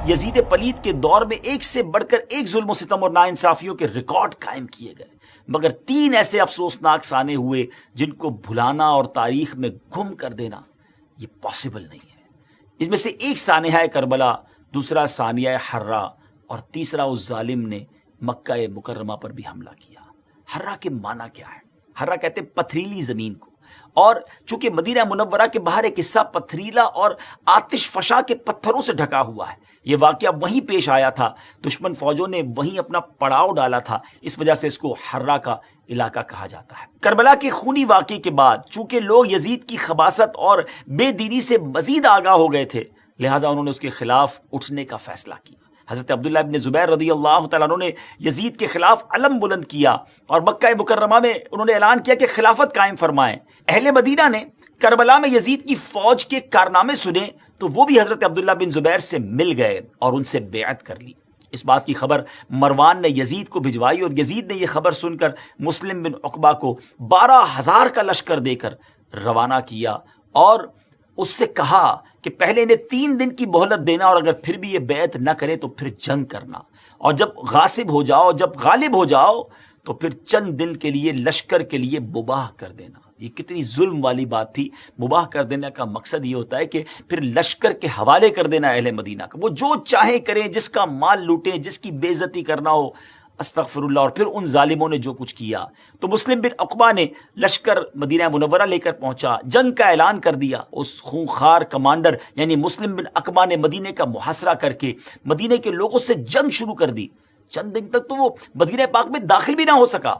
یزید پلید کے دور میں ایک سے بڑھ کر ایک ظلم و ستم اور ناانصافیوں کے ریکارڈ قائم کیے گئے، مگر 3 ایسے افسوسناک سانے ہوئے جن کو بھلانا اور تاریخ میں گم کر دینا یہ پاسبل نہیں ہے۔ اس میں سے ایک سانحہ کربلا، دوسرا ثانیہ حرہ، اور تیسرا اس ظالم نے مکہ مکرمہ پر بھی حملہ کیا۔ حرہ کے معنی کیا ہے؟ حرہ کہتے ہیں پتھریلی زمین کو، اور چونکہ مدینہ منورہ کے باہر ایک حصہ پتھریلا اور آتش فشاں کے پتھروں سے ڈھکا ہوا ہے، یہ واقعہ وہیں پیش آیا تھا، دشمن فوجوں نے وہیں اپنا پڑاؤ ڈالا تھا، اس وجہ سے اس کو حرہ کا علاقہ کہا جاتا ہے۔ کربلا کے خونی واقعے کے بعد چونکہ لوگ یزید کی خباثت اور بے دینی سے مزید آگاہ ہو گئے تھے، لہٰذا انہوں نے اس کے خلاف اٹھنے کا فیصلہ کیا۔ حضرت عبداللہ ابن زبیر رضی اللہ تعالیٰ عنہ نے یزید کے خلاف علم بلند کیا اور مکہ مکرمہ میں انہوں نے اعلان کیا کہ خلافت قائم فرمائیں۔ اہل مدینہ نے کربلا میں یزید کی فوج کے کارنامے سنے تو وہ بھی حضرت عبداللہ بن زبیر سے مل گئے اور ان سے بیعت کر لی۔ اس بات کی خبر مروان نے یزید کو بھجوائی اور یزید نے یہ خبر سن کر مسلم بن عقبہ کو 12,000 کا لشکر دے کر روانہ کیا اور اس سے کہا کہ پہلے انہیں 3 دن کی مہلت دینا اور اگر پھر بھی یہ بیعت نہ کرے تو پھر جنگ کرنا، اور جب غاصب ہو جاؤ، جب غالب ہو جاؤ تو پھر چند دن کے لیے لشکر کے لیے مباح کر دینا۔ یہ کتنی ظلم والی بات تھی۔ مباح کر دینے کا مقصد یہ ہوتا ہے کہ پھر لشکر کے حوالے کر دینا اہل مدینہ کا، وہ جو چاہیں کریں، جس کا مال لوٹیں، جس کی بے عزتی کرنا ہو، استغفر اللہ۔ اور پھر ان ظالموں نے جو کچھ کیا تو مسلم بن عقبہ نے لشکر مدینہ منورہ لے کر پہنچا، جنگ کا اعلان کر دیا۔ اس خونخوار کمانڈر یعنی مسلم بن عقبہ نے مدینے کا محاصرہ کر کے مدینے کے لوگوں سے جنگ شروع کر دی۔ چند دن تک تو وہ مدینہ پاک میں داخل بھی نہ ہو سکا۔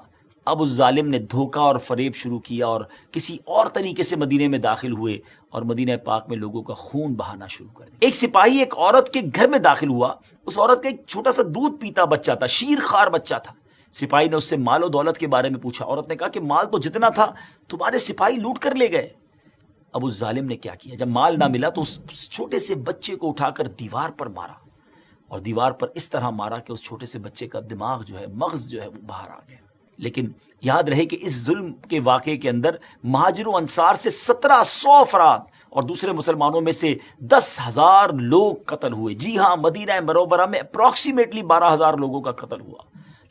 اب اس ظالم نے دھوکہ اور فریب شروع کیا اور کسی اور طریقے سے مدینے میں داخل ہوئے اور مدینہ پاک میں لوگوں کا خون بہانا شروع کر دیا۔ ایک سپاہی ایک عورت کے گھر میں داخل ہوا، اس عورت کا ایک چھوٹا سا دودھ پیتا بچہ تھا، شیر خوار بچہ تھا۔ سپاہی نے اس سے مال و دولت کے بارے میں پوچھا۔ عورت نے کہا کہ مال تو جتنا تھا تمہارے سپاہی لوٹ کر لے گئے۔ اب اس ظالم نے کیا کیا، جب مال نہ ملا تو اس چھوٹے سے بچے کو اٹھا کر دیوار پر مارا، اور دیوار پر اس طرح مارا کہ اس چھوٹے سے بچے کا دماغ جو ہے، مغز جو ہے وہ باہر آ گیا۔ لیکن یاد رہے کہ اس ظلم کے واقعے کے اندر مہاجر و انصار سے 1700 افراد اور دوسرے مسلمانوں میں سے 10,000 لوگ قتل ہوئے۔ جی ہاں، مدینہ منورہ میں اپروکسیمیٹلی 12,000 لوگوں کا قتل ہوا۔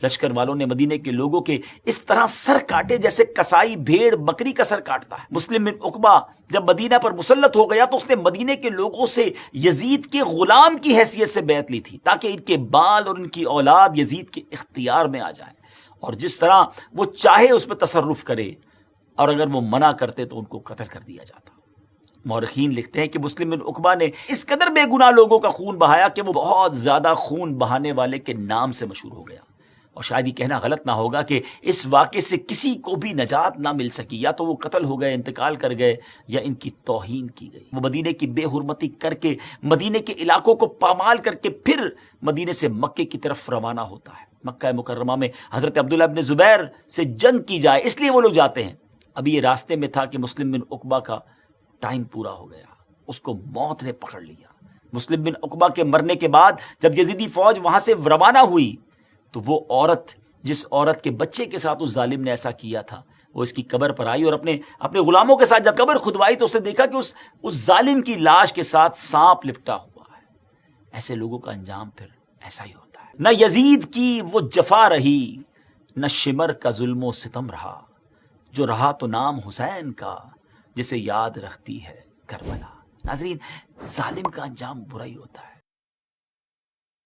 لشکر والوں نے مدینے کے لوگوں کے اس طرح سر کاٹے جیسے کسائی بھیڑ بکری کا سر کاٹتا ہے۔ مسلم بن عقبہ جب مدینہ پر مسلط ہو گیا تو اس نے مدینے کے لوگوں سے یزید کے غلام کی حیثیت سے بیعت لی تھی تاکہ ان کے بال اور ان کی اولاد یزید کے اختیار میں آ جائے اور جس طرح وہ چاہے اس پہ تصرف کرے، اور اگر وہ منع کرتے تو ان کو قتل کر دیا جاتا۔ مورخین لکھتے ہیں کہ مسلم بن عقبہ نے اس قدر بے گناہ لوگوں کا خون بہایا کہ وہ بہت زیادہ خون بہانے والے کے نام سے مشہور ہو گیا۔ اور شاید یہ کہنا غلط نہ ہوگا کہ اس واقعے سے کسی کو بھی نجات نہ مل سکی، یا تو وہ قتل ہو گئے، انتقال کر گئے، یا ان کی توہین کی گئی۔ وہ مدینے کی بے حرمتی کر کے مدینے کے علاقوں کو پامال کر کے پھر مدینے سے مکے کی طرف روانہ ہوتا ہے۔ مکہ مکرمہ میں حضرت عبداللہ ابن زبیر سے جنگ کی جائے اس لیے وہ لوگ جاتے ہیں۔ ابھی یہ راستے میں تھا کہ مسلم بن عقبہ کا ٹائم پورا ہو گیا، اس کو موت نے پکڑ لیا۔ مسلم بن عقبہ کے مرنے کے بعد جب یزیدی فوج وہاں سے روانہ ہوئی تو وہ عورت، جس عورت کے بچے کے ساتھ اس ظالم نے ایسا کیا تھا، وہ اس کی قبر پر آئی اور اپنے غلاموں کے ساتھ جب قبر کھدوائی تو اس نے دیکھا کہ اس ظالم کی لاش کے ساتھ سانپ لپٹا ہوا ہے۔ ایسے لوگوں کا انجام پھر ایسا ہی ہوتا ہے۔ نہ یزید کی وہ جفا رہی، نہ شمر کا ظلم و ستم رہا، جو رہا تو نام حسین کا، جسے یاد رکھتی ہے کربلا۔ ناظرین، ظالم کا انجام برا ہی ہوتا ہے۔